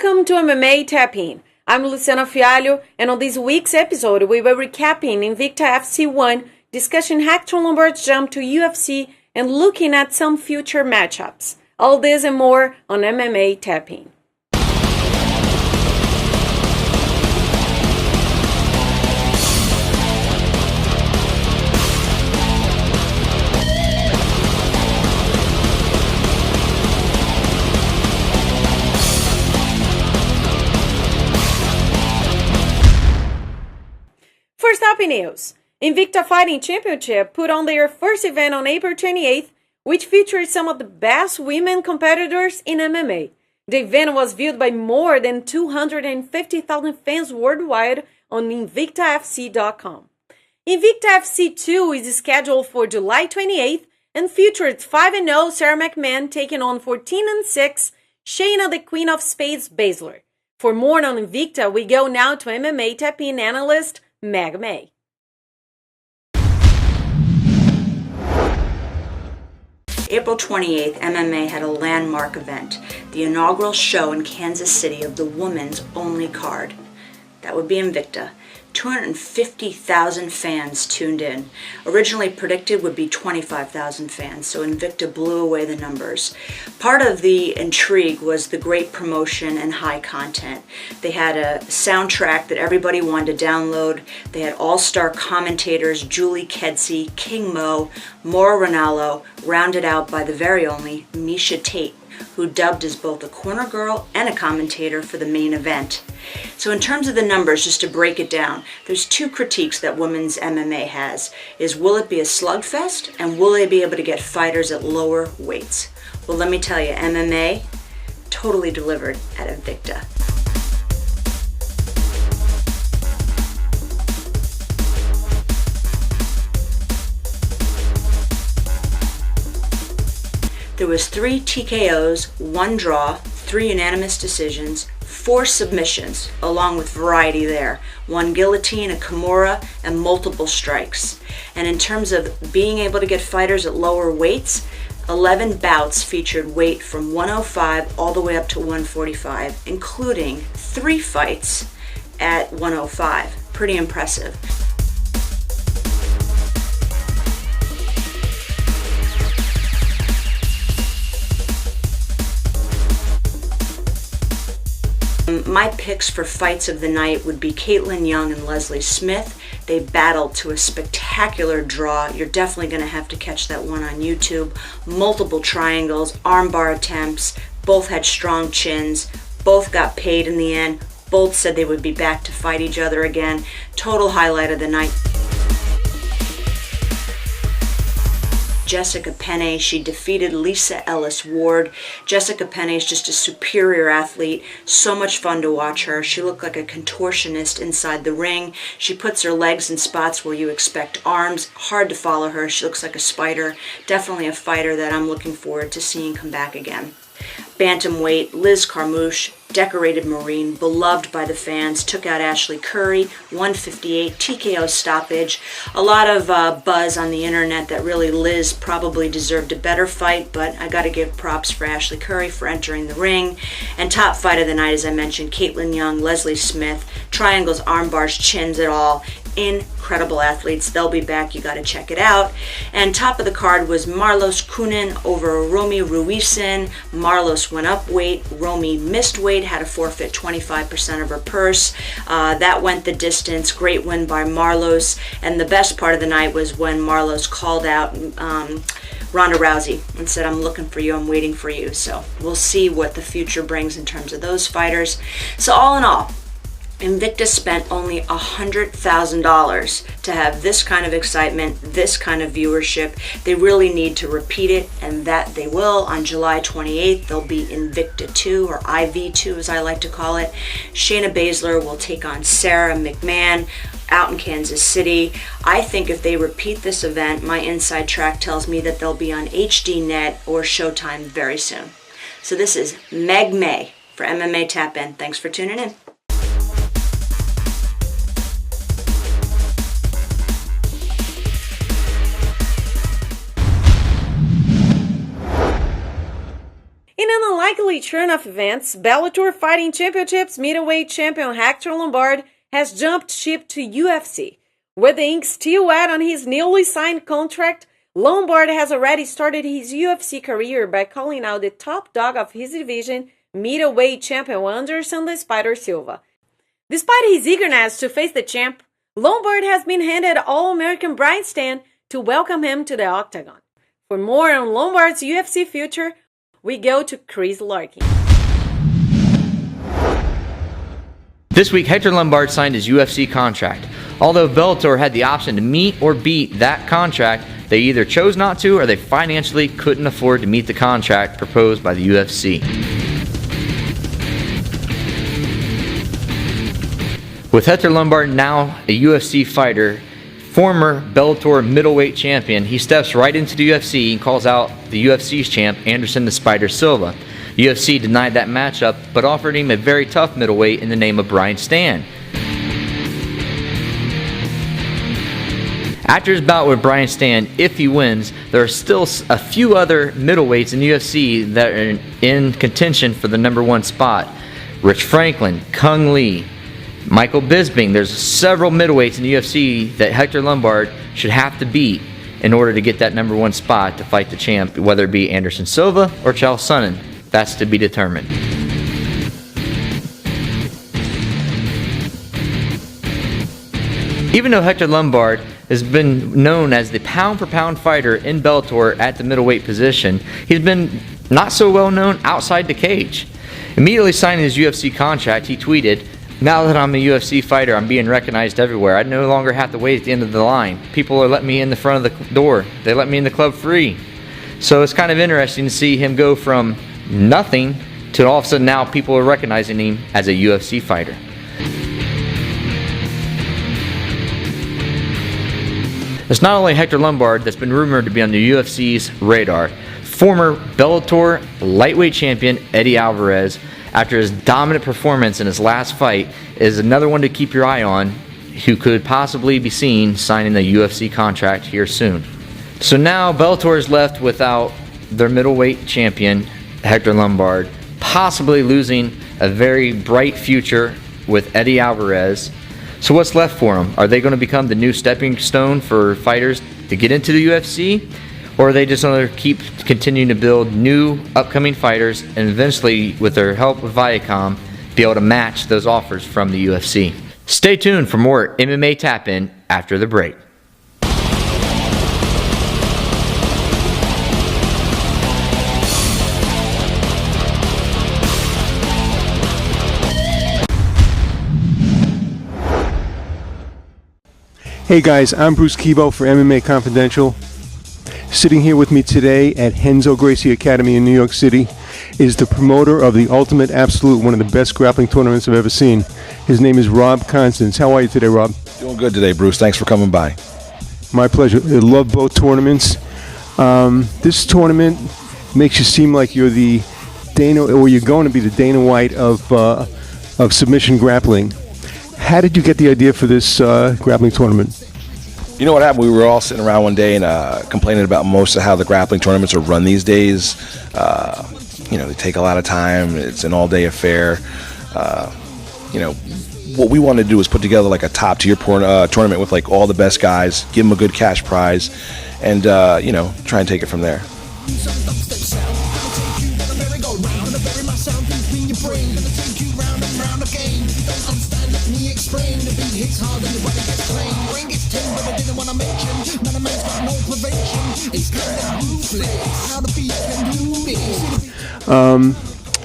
Welcome to MMA TAPin. I'm Luciana Fialho, and on this week's episode, we will recapping Invicta FC1, discussing Hector Lombard's jump to UFC, and looking at some future matchups. All this and more on MMA TAPin. First up in news, Invicta Fighting Championship put on their first event on April 28th, which featured some of the best women competitors in MMA. The event was viewed by more than 250,000 fans worldwide on InvictaFC.com. Invicta FC2 is scheduled for July 28th and featured 5-0 Sarah McMahon taking on 14-6 Shayna the Queen of Spades Baszler. For more on Invicta, we go now to MMA TAPin analyst Meg May. April 28th, MMA had a landmark event, the inaugural show in Kansas City of the women's only card. That would be Invicta. 250,000 fans tuned in. Originally predicted would be 25,000 fans, so Invicta blew away the numbers. Part of the intrigue was the great promotion and high content. They had a soundtrack that everybody wanted to download. They had all-star commentators Julie Kedzie, King Mo, Mauro Ranallo, rounded out by the very only Misha Tate, who dubbed as both a corner girl and a commentator for the main event. So in terms of the numbers, just to break it down, there's two critiques that women's MMA has. Will it be a slugfest, and will they be able to get fighters at lower weights? Well, let me tell you, MMA totally delivered at Invicta. There was 3 TKOs, 1 draw, 3 unanimous decisions, 4 submissions, along with variety there. 1 guillotine, a Kimura, and multiple strikes. And in terms of being able to get fighters at lower weights, 11 bouts featured weight from 105 all the way up to 145, including 3 fights at 105. Pretty impressive. My picks for fights of the night would be Caitlin Young and Leslie Smith. They battled to a spectacular draw. You're definitely going to have to catch that one on YouTube. Multiple triangles, armbar attempts, both had strong chins, both got paid in the end, both said they would be back to fight each other again. Total highlight of the night. Jessica Penne, she defeated Lisa Ellis Ward. Jessica Penne is just a superior athlete. So much fun to watch her. She looked like a contortionist inside the ring. She puts her legs in spots where you expect arms. Hard to follow her. She looks like a spider. Definitely a fighter that I'm looking forward to seeing come back again. Bantamweight, Liz Carmouche, decorated Marine, beloved by the fans, took out Ashley Curry, 158, TKO stoppage. A lot of buzz on the internet that really Liz probably deserved a better fight, but I got to give props for Ashley Curry for entering the ring. And top fight of the night, as I mentioned, Caitlin Young, Leslie Smith, triangles, arm bars, chins at all. Incredible athletes. They'll be back. You got to check it out. And top of the card was Marlos Kunin over Romy Ruisin. Marlos went up weight. Romy missed weight, had to forfeit 25% of her purse. That went the distance. Great win by Marlos. And the best part of the night was when Marlos called out Ronda Rousey and said, "I'm looking for you. I'm waiting for you." So we'll see what the future brings in terms of those fighters. So all in all, Invicta spent only $100,000 to have this kind of excitement, this kind of viewership. They really need to repeat it, and that they will. On July 28th, there'll be Invicta 2, or IV2 as I like to call it. Shayna Baszler will take on Sarah McMahon out in Kansas City. I think if they repeat this event, my inside track tells me that they'll be on HDNet or Showtime very soon. So this is Meg May for MMA TAPin. Thanks for tuning in. In an unlikely turn of events, Bellator Fighting Championship's middleweight champion Hector Lombard has jumped ship to UFC. With the ink still wet on his newly signed contract, Lombard has already started his UFC career by calling out the top dog of his division, middleweight champion Anderson the Spider Silva. Despite his eagerness to face the champ, Lombard has been handed All-American Brian Stann to welcome him to the octagon. For more on Lombard's UFC future, we go to Chris Larkin. This week, Hector Lombard signed his UFC contract. Although Bellator had the option to meet or beat that contract, they either chose not to or they financially couldn't afford to meet the contract proposed by the UFC. With Hector Lombard now a UFC fighter, former Bellator middleweight champion, he steps right into the UFC and calls out the UFC's champ, Anderson the Spider Silva. UFC denied that matchup, but offered him a very tough middleweight in the name of Brian Stann. After his bout with Brian Stann, if he wins, there are still a few other middleweights in the UFC that are in contention for the #1 spot. Rich Franklin, Kung Lee, Michael Bisping. There's several middleweights in the UFC that Hector Lombard should have to beat in order to get that #1 spot to fight the champ, whether it be Anderson Silva or Chael Sonnen. That's to be determined. Even though Hector Lombard has been known as the pound-for-pound fighter in Bellator at the middleweight position, he's been not so well known outside the cage. Immediately signing his UFC contract, he tweeted, "Now that I'm a UFC fighter, I'm being recognized everywhere. I no longer have to wait at the end of the line. People are letting me in the front of the door. They let me in the club free." So it's kind of interesting to see him go from nothing to all of a sudden now people are recognizing him as a UFC fighter. It's not only Hector Lombard that's been rumored to be on the UFC's radar. Former Bellator lightweight champion Eddie Alvarez, after his dominant performance in his last fight, is another one to keep your eye on who could possibly be seen signing a UFC contract here soon. So now Bellator is left without their middleweight champion, Hector Lombard, possibly losing a very bright future with Eddie Alvarez. So what's left for them? Are they going to become the new stepping stone for fighters to get into the UFC? Or are they just going to keep continuing to build new upcoming fighters and eventually, with their help with Viacom, be able to match those offers from the UFC? Stay tuned for more MMA TAPin after the break. Hey guys, I'm Bruce Kibo for MMA Confidential. Sitting here with me today at Renzo Gracie Academy in New York City is the promoter of the Ultimate Absolute, one of the best grappling tournaments I've ever seen. His name is Rob Constance. How are you today, Rob? Doing good today, Bruce. Thanks for coming by. My pleasure. I love both tournaments. This tournament makes you seem like you're the Dana, or you're going to be the Dana White of submission grappling. How did you get the idea for this grappling tournament? You know what happened? We were all sitting around one day and complaining about most of how the grappling tournaments are run these days. They take a lot of time. It's an all-day affair. What we wanted to do was put together like a top-tier tournament with like all the best guys, give them a good cash prize, and try and take it from there.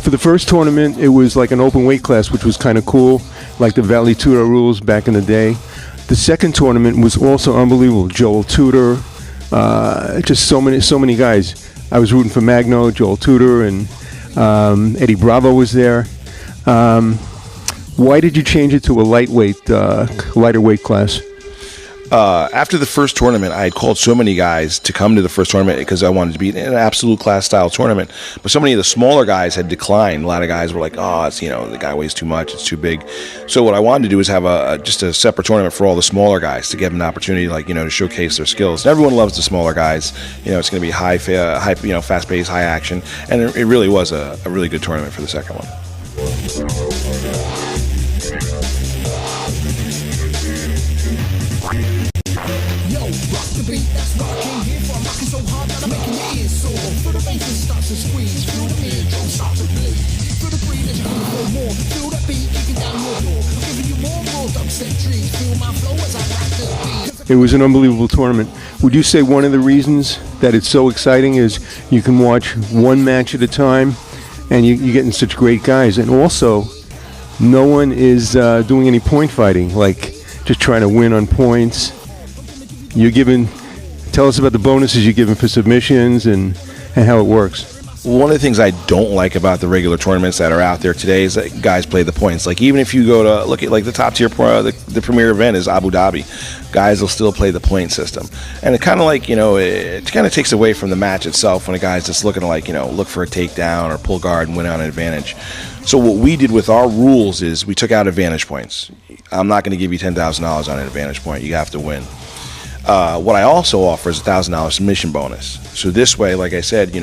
For the first tournament, it was like an open weight class, which was kind of cool, like the Valley Tudor rules back in the day. The second tournament was also unbelievable. Joel Tudor, just so many guys. I was rooting for Magno, Joel Tudor, and Eddie Bravo was there. Why did you change it to a lighter weight class? After the first tournament, I had called so many guys to come to the first tournament because I wanted to be in an absolute class style tournament. But so many of the smaller guys had declined. A lot of guys were like, "Oh, it's the guy weighs too much. It's too big." So what I wanted to do is have just a separate tournament for all the smaller guys to give them an opportunity, to showcase their skills. And everyone loves the smaller guys. It's going to be high, fast paced, high action, and it really was a really good tournament for the second one. It was an unbelievable tournament. Would you say one of the reasons that it's so exciting is you can watch one match at a time and you're getting such great guys, and also no one is doing any point fighting, like just trying to win on points. Tell us about the bonuses you're giving for submissions and how it works. One of the things I don't like about the regular tournaments that are out there today is that guys play the points. Like, even if you go to look at the top tier, the premier event is Abu Dhabi, guys will still play the point system, and it kind of it kind of takes away from the match itself when a guy's just looking to look for a takedown or pull guard and win on an advantage. So what we did with our rules is we took out advantage points. I'm not going to give you $10,000 on an advantage point. You have to win. What I also offer is a $1,000 submission bonus. So this way, like I said,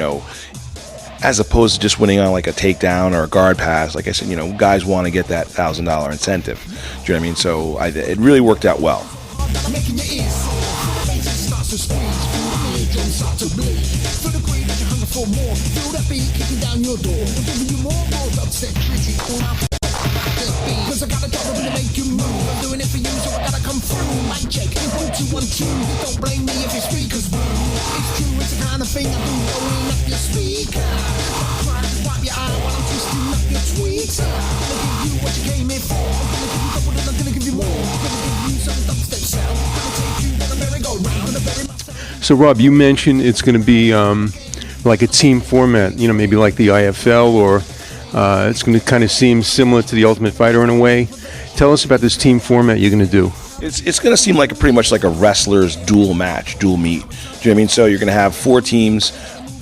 as opposed to just winning on like a takedown or a guard pass, like I said, guys want to get that $1,000 incentive. Do you know what I mean? So it really worked out well. So Rob, you mentioned it's going to be like a team format, maybe like the IFL, or it's going to kind of seem similar to the Ultimate Fighter in a way. Tell us about this team format you're going to do. It's going to seem like pretty much like a wrestler's dual meet. Do you know what I mean? So you're going to have 4 teams,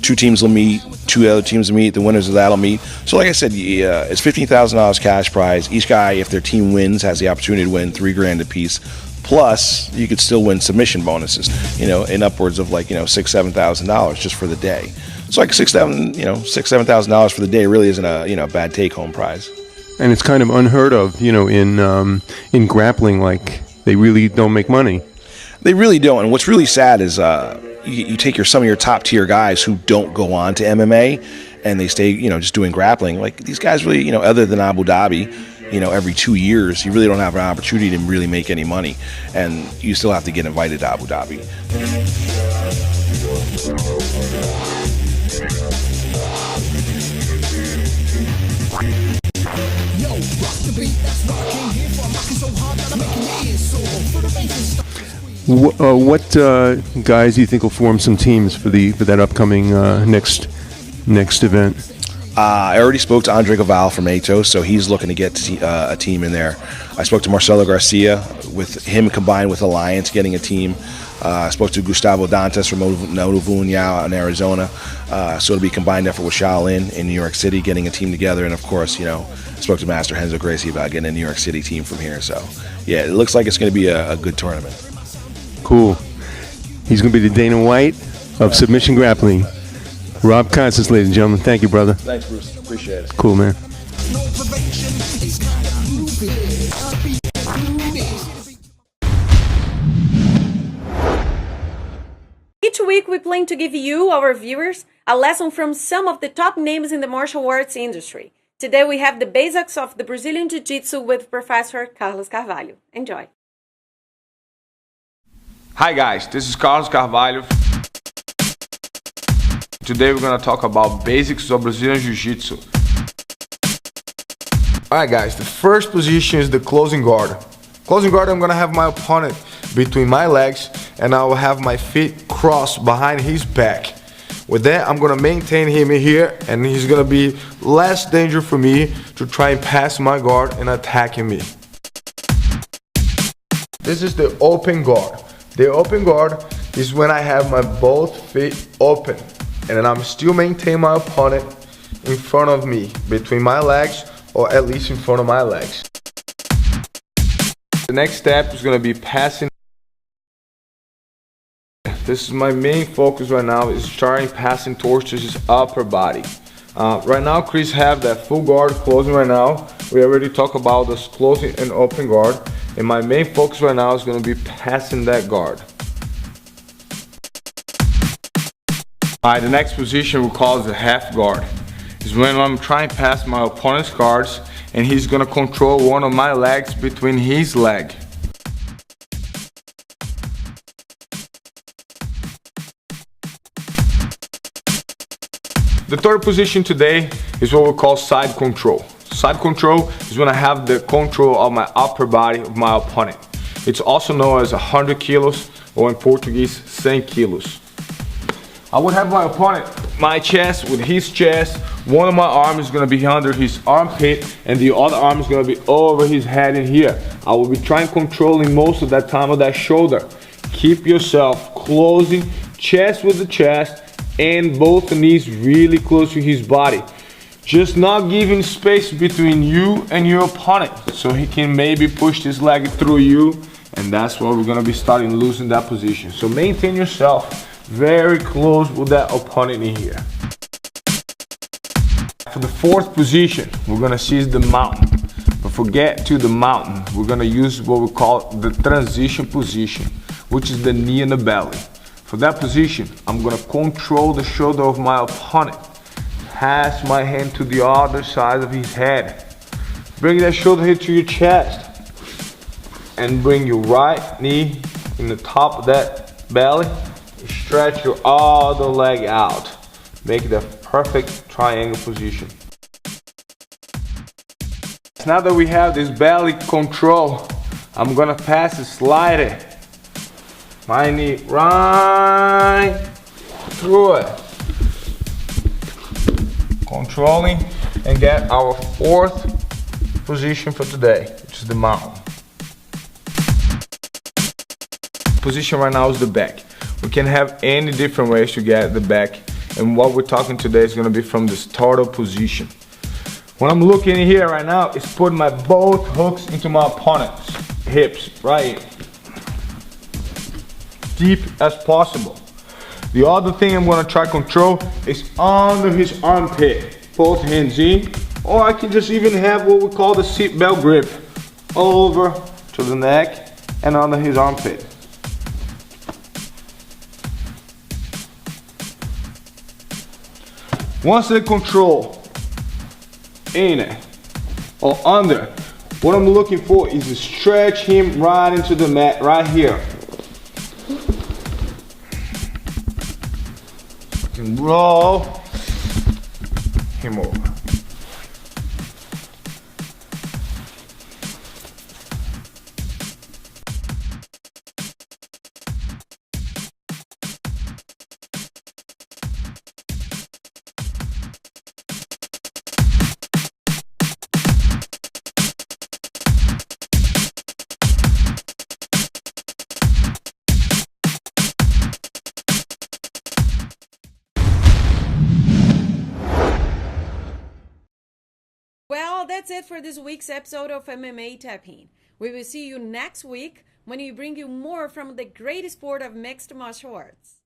2 teams will meet, 2 other teams will meet, the winners of that will meet. So like I said, it's $15,000 cash prize. Each guy, if their team wins, has the opportunity to win $3,000 apiece. Plus, you could still win submission bonuses, in upwards of $6,000-$7,000 just for the day. So like $6,000-$7,000 for the day really isn't a bad take-home prize. And it's kind of unheard of, in grappling. Like, they really don't make money. They really don't. And what's really sad is you take some of your top-tier guys who don't go on to MMA, and they stay, just doing grappling. Like, these guys really, other than Abu Dhabi, every 2 years, you really don't have an opportunity to really make any money, and you still have to get invited to Abu Dhabi. What guys do you think will form some teams for that upcoming next event? I already spoke to Andre Gaval from Atos, so he's looking to get a team in there. I spoke to Marcelo Garcia, with him combined with Alliance getting a team. I spoke to Gustavo Dantes from Novunyao in Arizona. So it'll be a combined effort with Shaolin in New York City, getting a team together. And of course, spoke to Master Renzo Gracie about getting a New York City team from here. So yeah, it looks like it's going to be a good tournament. Cool. He's going to be the Dana White of submission grappling. Rob Constance, ladies and gentlemen. Thank you, brother. Thanks, Bruce. Appreciate it. Cool, man. Each week we plan to give you, our viewers, a lesson from some of the top names in the martial arts industry. Today we have the basics of the Brazilian Jiu-Jitsu with Professor Carlos Carvalho. Enjoy. Hi guys, this is Carlos Carvalho. Today we're gonna talk about basics of Brazilian Jiu-Jitsu. Alright guys, the first position is the closing guard. Closing guard, I'm gonna have my opponent between my legs and I will have my feet crossed behind his back. With that, I'm gonna maintain him here and he's gonna be less danger for me to try and pass my guard and attacking me. This is the open guard. The open guard is when I have my both feet open and then I'm still maintaining my opponent in front of me, between my legs, or at least in front of my legs. The next step is going to be passing. This is my main focus right now, is starting passing towards his upper body. Right now Chris have that full guard closing right now. We already talked about this closing and open guard. And my main focus right now is going to be passing that guard. Alright, the next position we call is the half guard. Is when I'm trying to pass my opponent's guards and he's going to control one of my legs between his leg. The third position today is what we call side control. Side control is when I have the control of my upper body of my opponent. It's also known as 100 kilos, or in Portuguese, 100 kilos. I would have my opponent, my chest with his chest. One of my arms is going to be under his armpit and the other arm is going to be over his head in here. I will be trying controlling most of that time of that shoulder. Keep yourself closing, chest with the chest, and both knees really close to his body. Just not giving space between you and your opponent so he can maybe push his leg through you, and that's where we're going to be starting losing that position. So maintain yourself very close with that opponent in here. For the fourth position, we're going to seize the mountain. But forget to the mountain, we're going to use what we call the transition position, which is the knee and the belly. For that position, I'm going to control the shoulder of my opponent. Pass my hand to the other side of his head. Bring that shoulder here to your chest. And bring your right knee in the top of that belly. Stretch your other leg out. Make it a perfect triangle position. Now that we have this belly control, I'm going to pass a slider. My knee right through it. Controlling and get our fourth position for today, which is the mountain. Position right now is the back. We can have any different ways to get the back, and what we're talking today is going to be from the startle position. What I'm looking here right now is putting my both hooks into my opponent's hips, right here. Deep as possible. The other thing I'm going to try to control is under his armpit. Both hands in, or I can just even have what we call the seatbelt grip over to the neck and under his armpit. Once they control in it or under, what I'm looking for is to stretch him right into the mat right here. And roll him over. Well, that's it for this week's episode of MMA TAPin. We will see you next week when we bring you more from the great sport of mixed martial arts.